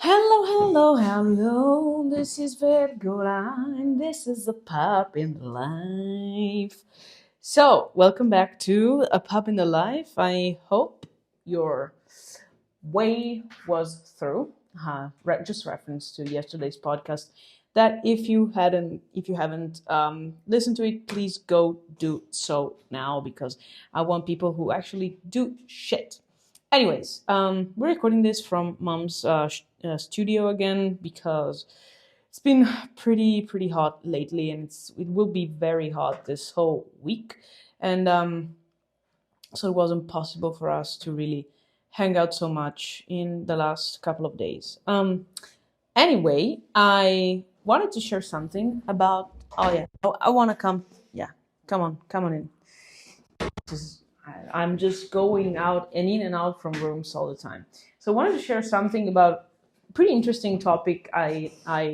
Hello. This is Vergola, and this is a pub in the life. So, welcome back to a pub in the life. I hope your way was through. Just reference to yesterday's podcast. That if you haven't listened to it, please go do so now because I want people who actually do shit. Anyways, we're recording this from mom's studio again because it's been pretty hot lately, and it will be very hot this whole week, and so it wasn't possible for us to really hang out so much in the last couple of days. Anyway, I wanted to share something about. Oh yeah, I want to come. Yeah, come on in. I'm just going out and in and out from rooms all the time. So I wanted to share something about a pretty interesting topic I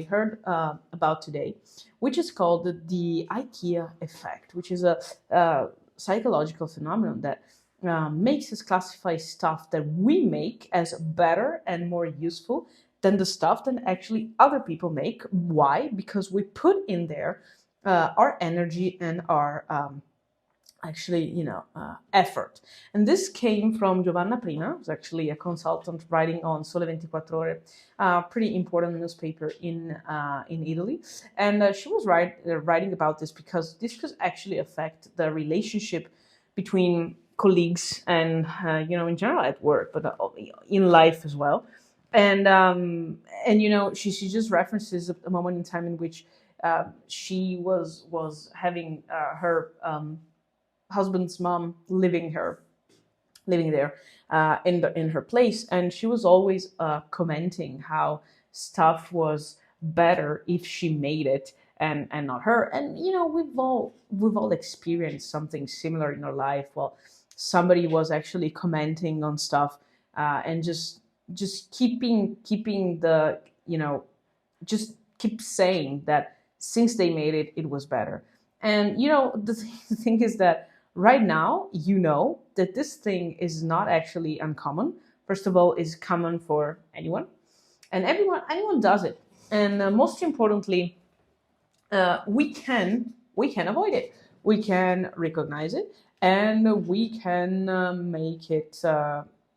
heard about today, which is called the Ikea effect, which is a psychological phenomenon that makes us classify stuff that we make as better and more useful than the stuff that actually other people make. Why? Because we put in there our energy and our effort. And this came from Giovanna Prina, who's actually a consultant writing on Sole 24 Ore, pretty important newspaper in Italy. And she was writing about this because this could actually affect the relationship between colleagues and, in general at work, but in life as well. And she just references a moment in time in which she was having her husband's mom living there in her place, and she was always commenting how stuff was better if she made it and not her. And we've all experienced something similar in our life. Well, somebody was actually commenting on stuff and just keeping the just keep saying that since they made it, it was better. And the thing is that right now, that this thing is not actually uncommon. First of all, is common for anyone, and anyone does it. And most importantly, we can avoid it. We can recognize it, and we can make it.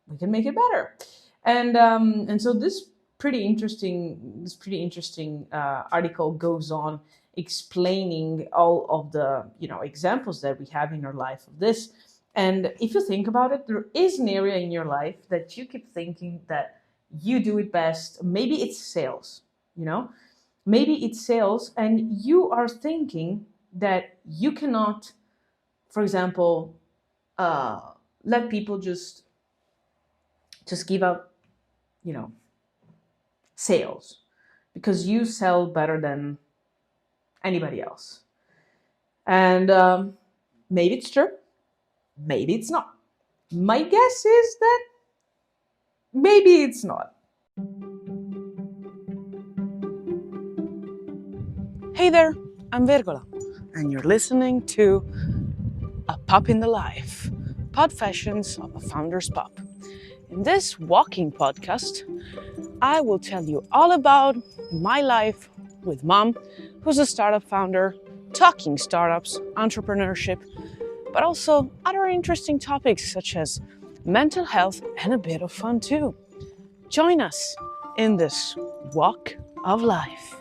We can make it better. And so this pretty interesting article goes on explaining all of the examples that we have in our life of this. And if you think about it, there is an area in your life that you keep thinking that you do it best. Maybe it's sales, maybe it's sales, and you are thinking that you cannot, for example, let people just give out sales because you sell better than anybody else. And maybe it's true, maybe it's not. My guess is that maybe it's not. Hey there, I'm Vergola, and you're listening to A Pup in the Life, Pod-fessions of a founder's pup. In this walking podcast, I will tell you all about my life with mom, who's a startup founder, talking startups, entrepreneurship, but also other interesting topics such as mental health and a bit of fun too. Join us in this walk of life.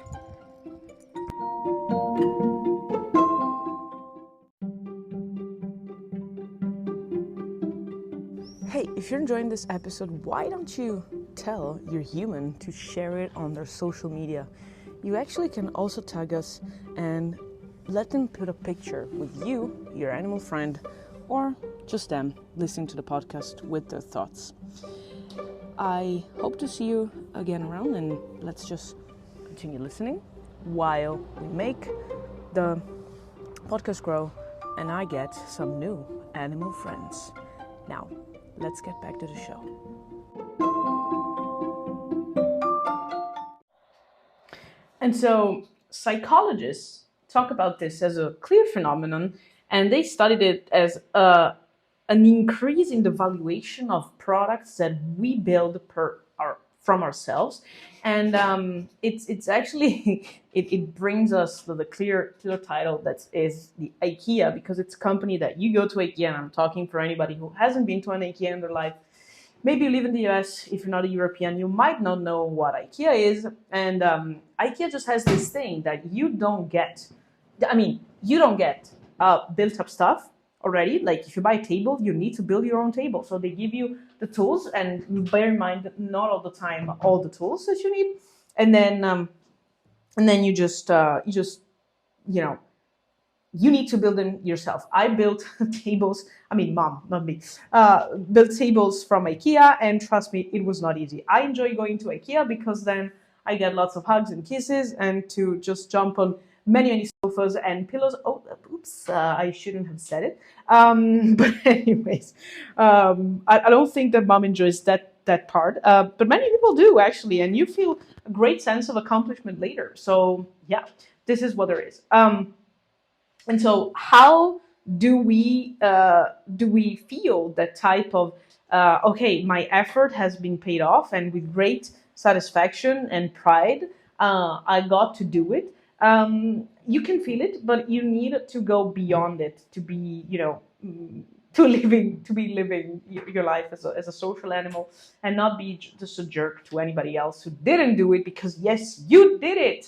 Hey, if you're enjoying this episode, why don't you tell your human to share it on their social media? You actually can also tag us and let them put a picture with you, your animal friend, or just them listening to the podcast with their thoughts. I hope to see you again around, and let's just continue listening while we make the podcast grow and I get some new animal friends. Now, let's get back to the show. And so psychologists talk about this as a clear phenomenon, and they studied it as an increase in the valuation of products that we build from ourselves. And it's actually it brings us to the clear title that is the Ikea, because it's a company that you go to Ikea, and I'm talking for anybody who hasn't been to an Ikea in their life. Maybe you live in the US. If you're not a European, you might not know what IKEA is. And IKEA just has this thing that you don't get. I mean, you don't get built up stuff already. Like if you buy a table, you need to build your own table. So they give you the tools, and bear in mind that not all the time all the tools that you need. And then you just you know, you need to build them yourself. I built tables. I mean, mom, not me. Built tables from IKEA, and trust me, it was not easy. I enjoy going to IKEA because then I get lots of hugs and kisses, and to just jump on many sofas and pillows. Oh, oops, I shouldn't have said it. But anyways, I don't think that mom enjoys that part, but many people do actually, and you feel a great sense of accomplishment later. So yeah, this is what there is. And so, how do we feel that type of okay, my effort has been paid off, and with great satisfaction and pride, I got to do it. You can feel it, but you need to go beyond it to be, to be living your life as a social animal, and not be just a jerk to anybody else who didn't do it, because yes, you did it.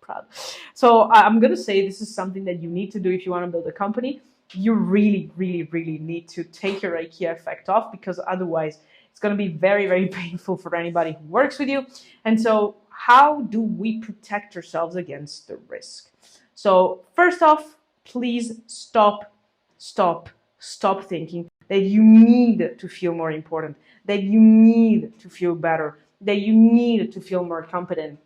Proud. So I'm going to say this is something that you need to do if you want to build a company. You really, really, really need to take your IKEA effect off, because otherwise it's going to be very, very painful for anybody who works with you. And so how do we protect ourselves against the risk? So first off, please stop thinking that you need to feel more important, that you need to feel better, that you need to feel more competent.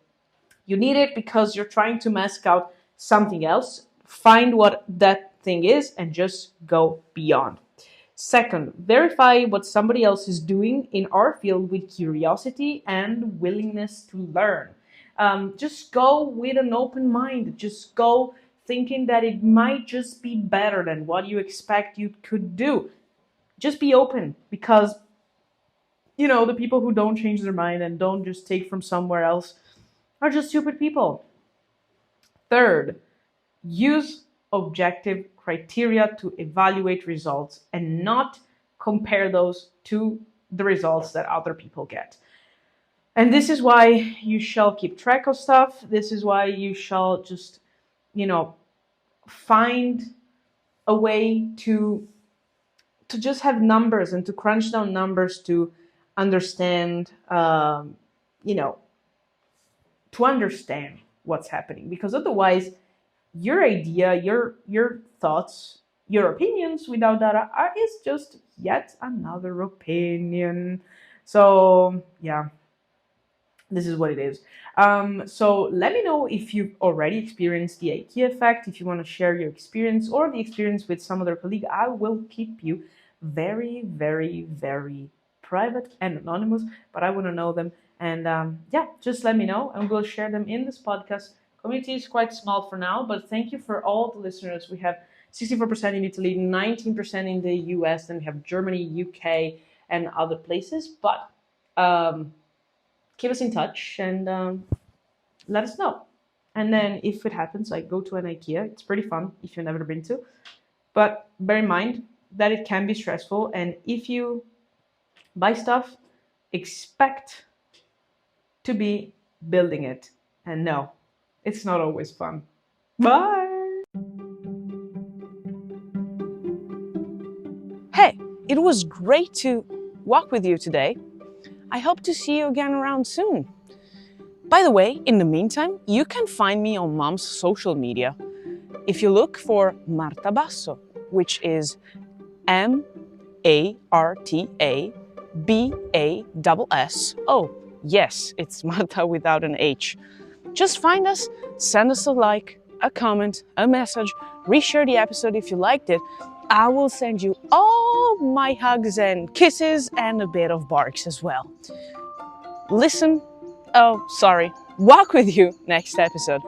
You need it because you're trying to mask out something else. Find what that thing is and just go beyond. Second, verify what somebody else is doing in our field with curiosity and willingness to learn. Just go with an open mind. Just go thinking that it might just be better than what you expect you could do. Just be open, because the people who don't change their mind and don't just take from somewhere else are just stupid people. Third, use objective criteria to evaluate results and not compare those to the results that other people get. And this is why you shall keep track of stuff. This is why you shall just, find a way to just have numbers and to crunch down numbers to understand, to understand what's happening, because otherwise your idea, your thoughts, your opinions without data is just yet another opinion. So yeah, this is what it is. So let me know if you've already experienced the IKEA effect, if you want to share your experience or the experience with some other colleague. I will keep you very, very, very private and anonymous, but I want to know them. And just let me know, and we'll share them in this podcast. Community is quite small for now, but thank you for all the listeners. We have 64% in Italy, 19% in the US, and we have Germany, UK, and other places. But keep us in touch and let us know. And then if it happens, go to an IKEA. It's pretty fun if you've never been to. But bear in mind that it can be stressful. And if you buy stuff, expect to be building it. And no, it's not always fun. Bye! Hey, it was great to walk with you today. I hope to see you again around soon. By the way, in the meantime, you can find me on Mom's social media. If you look for Marta Basso, which is MartaBasso. Yes, it's Marta without an H. Just find us, send us a like, a comment, a message, reshare the episode if you liked it. I will send you all my hugs and kisses and a bit of barks as well. Walk with you next episode.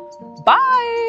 Bye!